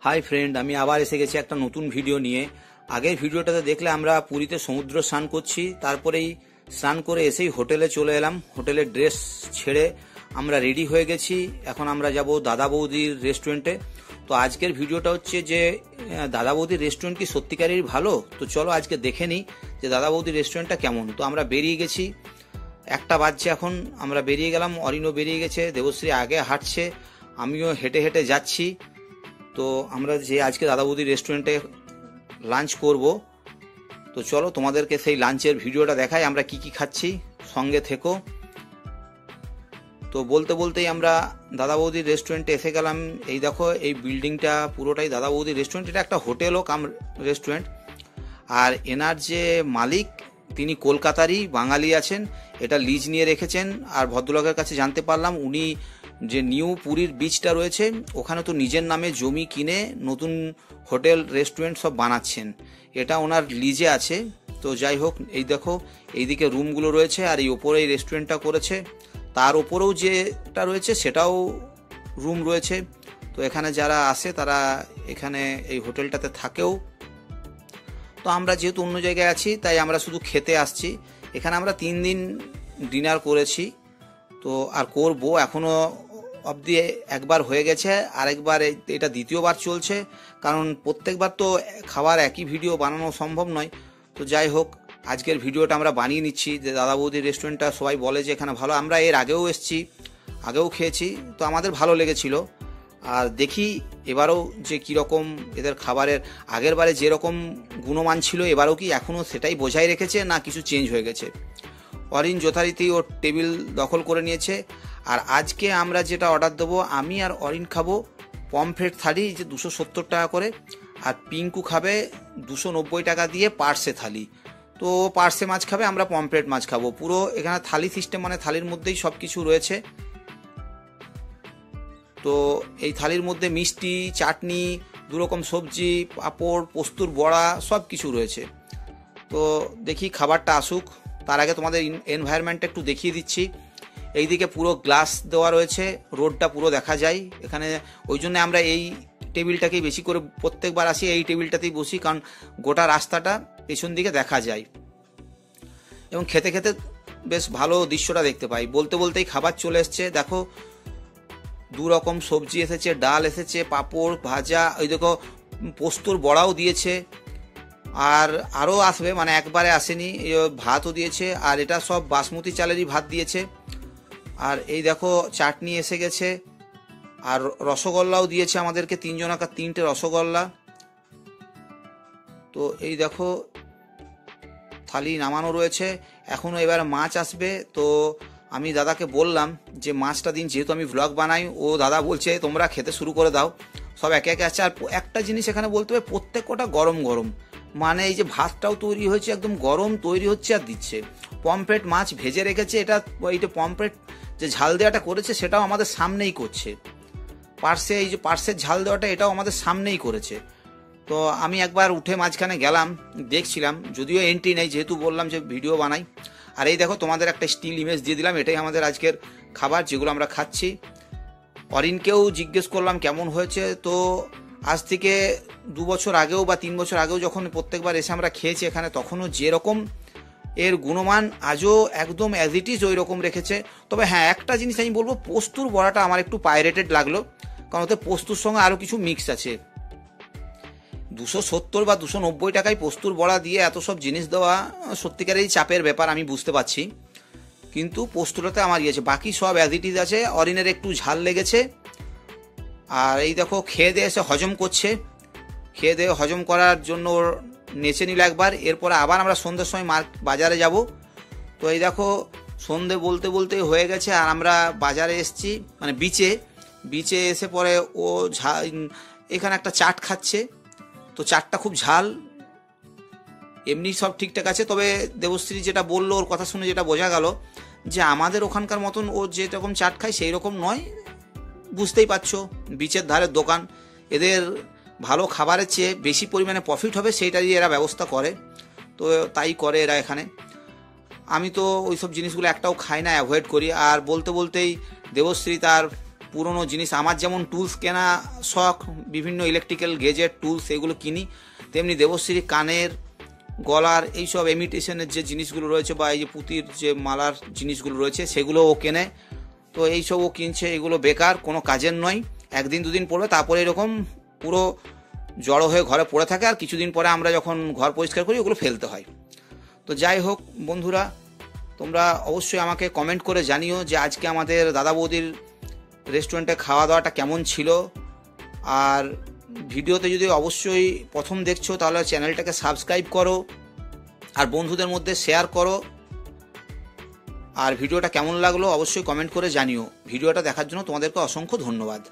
Hi friend, আমি আবার এসে গেছি একটা নতুন ভিডিও নিয়ে। আগের ভিডিওটাতে দেখলে আমরা পুরীতে সমুদ্র স্নান করছি, তারপরেই স্নান করে এসেই হোটেলে চলে এলাম। হোটেলের ড্রেস ছেড়ে আমরা রেডি হয়ে গেছি। এখন আমরা যাব দাদা বৌদির রেস্টুরেন্টে। তো আজকের ভিডিওটা হচ্ছে যে দাদা বৌদির রেস্টুরেন্ট কি সত্যিকারেরই ভালো। তো চলো আজকে দেখে নিই যে দাদা বৌদির রেস্টুরেন্টটা কেমন। তো আমরা বেরিয়ে গেছি, 1টা বাজছে এখন। আমরা বেরিয়ে গেলাম, অরিনও বেরিয়ে গেছে, দেবশ্রী আগে হাঁটছে, আমিও হেঁটে হেঁটে যাচ্ছি। তো আমরা যে আজকে দাদা বৌদির রেস্টুরেন্টে লাঞ্চ করব, তো চলো তোমাদেরকে সেই লাঞ্চের ভিডিওটা দেখাই, আমরা কি কি খাচ্ছি, সঙ্গে থেকো। তো বলতে বলতেই আমরা দাদা বৌদির রেস্টুরেন্টে এসে গেলাম। এই দেখো, এই বিল্ডিংটা পুরোটাই দাদা বৌদির রেস্টুরেন্ট। এটা একটা হোটেলও কাম রেস্টুরেন্ট। আর এনার যে মালিক, তিনি কলকাতারই বাঙালি আছেন, এটা লিজ নিয়ে রেখেছেন। আর ভদ্রলোকের কাছে জানতে পারলাম উনি যে নিউ পুরীর বিচটা রয়েছে ওখানে তো নিজের নামে জমি কিনে নতুন হোটেল রেস্টুরেন্ট সব বানাচ্ছেন, এটা ওনার লিজে আছে। তো যাই হোক, এই দেখো এইদিকে রুমগুলো রয়েছে, আর এই ওপরে এই রেস্টুরেন্টটা করেছে, তার ওপরেও যেটা রয়েছে সেটাও রুম রয়েছে। তো এখানে যারা আসে তারা এখানে এই হোটেলটাতে থাকেও। তো আমরা যেহেতু অন্য জায়গায় আছি তাই আমরা শুধু খেতে আসছি। এখানে আমরা 3 দিন ডিনার করেছি, তো আর করব এখনো অবধি। একবার হয়ে গেছে, আরেকবার এটা দ্বিতীয়বার চলছে, কারণ প্রত্যেকবার তো খাবার একই ভিডিও বানানো সম্ভব নয়। তো যাই হোক, আজকের ভিডিওটা আমরা বানিয়ে নিচ্ছি যে দাদা বৌদির রেস্টুরেন্টটা সবাই বলে যে এখানে ভালো। আমরা এর আগেও এসেছি, আগেও খেয়েছি, তো আমাদের ভালো লেগেছিল। আর দেখি এবারেও যে কীরকম এদের খাবারের, আগের বারে যেরকম গুণমান ছিল এবারেও কি এখনও সেটাই বজায় রেখেছে না কিছু চেঞ্জ হয়ে গেছে। অরিন যথারীতি ওর টেবিল দখল করে নিয়েছে। আর আজকে আমরা যেটা অর্ডার দেবো, আমি আর অরিন খাবো পমফ্রেট থালি, যে 270 টাকা করে, আর পিঙ্কু খাবে 290 টাকা দিয়ে পার্সে থালি। তো পার্সে মাছ খাবে, আমরা পমফ্রেট মাছ খাবো। পুরো এখানে থালি সিস্টেম, মানে থালির মধ্যেই সব কিছু রয়েছে। তো এই থালির মধ্যে মিষ্টি, চাটনি, 2 রকম সবজি, পাঁপড়, পোস্তুর বড়া, সব কিছু রয়েছে। তো দেখি খাবারটা আসুক, তার আগে তোমাদের এনভায়রনমেন্টটা একটু দেখিয়ে দিচ্ছি। এইদিকে পুরো গ্লাস দেওয়া রয়েছে, রোডটা পুরো দেখা যায় এখানে। ওই জন্য আমরা এই টেবিলটাকেই বেশি করে প্রত্যেকবার আসি, এই টেবিলটাতেই বসি, কারণ গোটা রাস্তাটা পেছন দিকে দেখা যায় এবং খেতে খেতে বেশ ভালো দৃশ্যটা দেখতে পাই। বলতে বলতেই খাবার চলে এসছে। দেখো 2 রকম সবজি এসেছে, ডাল এসেছে, পাঁপড় ভাজা, ওই দেখো পোস্তর বড়াও দিয়েছে, আর আরও আসবে, মানে একবারে আসেনি। ভাতও দিয়েছে, আর এটা সব বাসমতি চালেরই ভাত দিয়েছে। আর এই দেখো চাটনি এসে গেছে, আর রসগোল্লাও দিয়েছে আমাদেরকে, 3 জনাকার 3টে রসগোল্লা। তো এই দেখো থালি নামানো রয়েছে, এখনও এবার মাছ আসবে। তো আমি দাদাকে বললাম যে মাছটা দিন, যেহেতু আমি ভ্লগ বানাই। ও দাদা বলছে তোমরা খেতে শুরু করে দাও, সব একে একে আসছে। আর একটা জিনিস এখানে বলতে হবে, প্রত্যেক কটা গরম গরম, মানে এই যে ভাতটাও তৈরি হয়েছে একদম গরম তৈরি হচ্ছে আর দিচ্ছে। পমফ্রেট মাছ ভেজে রেখেছে, এইটা পমফ্রেট যে ঝাল দেওয়াটা করেছে সেটাও আমাদের সামনেই করছে। পার্সে এই যে পার্সের ঝাল দেওয়াটা এটাও আমাদের সামনেই করেছে। তো আমি একবার উঠে মাঝখানে গেলাম, দেখছিলাম, যদিও এন্ট্রি নেই, যেহেতু বললাম যে ভিডিও বানাই। আর এই দেখো তোমাদের একটা স্টিল ইমেজ দিয়ে দিলাম, এটাই আমাদের আজকের খাবার যেগুলো আমরা খাচ্ছি। অরিনকেও জিজ্ঞেস করলাম কেমন হয়েছে। তো আজ থেকে 2 বছর আগেও বা 3 বছর আগেও যখন প্রত্যেকবার এসে আমরা খেয়েছি এখানে, তখনও যেরকম এর গুণমান আজও একদম অ্যাজ ইট ইজ ওই রকম রেখেছে। তবে হ্যাঁ, একটা জিনিস আমি বলবো, পোস্তুর বড়াটা আমার একটু পাইরেটেড লাগলো, কারণ ওতে পোস্তুর সঙ্গে আরও কিছু মিক্স আছে। 270 বা 290 টাকায় পোস্তুর বড়া দিয়ে এত সব জিনিস দেওয়া সত্যিকারেরই চাপের ব্যাপার, আমি বুঝতে পারছি। কিন্তু পোস্তুটাতে আমার ইয়েছে, বাকি সব অ্যাজ ইট ইজ আছে। অরিনের একটু ঝাল লেগেছে। আর এই দেখো খেয়ে দিয়ে এসে হজম করছে, খেয়ে দিয়ে হজম করার জন্য নেচে নিল একবার। এরপরে আবার আমরা সন্ধ্যের সময় বাজারে যাব। তো এই দেখো সন্ধে বলতে বলতে হয়ে গেছে, আর আমরা বাজারে এসছি, মানে বিচে এসে পরে ও এখানে একটা চাট খাচ্ছে। তো চাটটা খুব ঝাল, এমনি সব ঠিকঠাক আছে। তবে দেবশ্রী যেটা বললো, ওর কথা শুনে যেটা বোঝা গেল যে আমাদের ওখানকার মতন ও যেরকম চাট খায় সেই রকম নয়। বুঝতেই পারছো, বিচের ধারের দোকান, এদের ভালো খাবারের চেয়ে বেশি পরিমাণে প্রফিট হবে সেইটাই এরা ব্যবস্থা করে। তো তাই করে এরা এখানে। আমি তো ওই সব জিনিসগুলো একটাও খাই না, অ্যাভয়েড করি। আর বলতে বলতেই দেবশ্রী তার পুরনো জিনিস, আমার যেমন টুলস কেনা শখ, বিভিন্ন ইলেকট্রিক্যাল গেজেট টুলস এগুলো কিনি, তেমনি দেবশ্রী কানের, গলার এইসব ইমিটেশনের যে জিনিসগুলো রয়েছে বা এই যে পুঁতির যে মালার জিনিসগুলো রয়েছে সেগুলো ও কেনে। তো এইসব ও কিনছে, এগুলো বেকার, কোনো কাজের নয়। একদিন দুদিন পড়বে, তারপরে এরকম পুরো জড়ো হয়ে ঘরে পড়ে থাকে, আর কিছুদিন পরে আমরা যখন ঘর পরিষ্কার করি ওগুলো ফেলতে হয়। তো যাই হোক বন্ধুরা, তোমরা অবশ্যই আমাকে কমেন্ট করে জানিও যে আজকে আমাদের দাদা বৌদির রেস্টুরেন্টে খাওয়া দাওয়াটা কেমন ছিল। আর ভিডিওতে যদি অবশ্যই প্রথম দেখছো তাহলে চ্যানেলটাকে সাবস্ক্রাইব করো আর বন্ধুদের মধ্যে শেয়ার করো। আর ভিডিওটা কেমন লাগলো অবশ্যই কমেন্ট করে জানিও। ভিডিওটা দেখার জন্য তোমাদেরকে অসংখ্য ধন্যবাদ।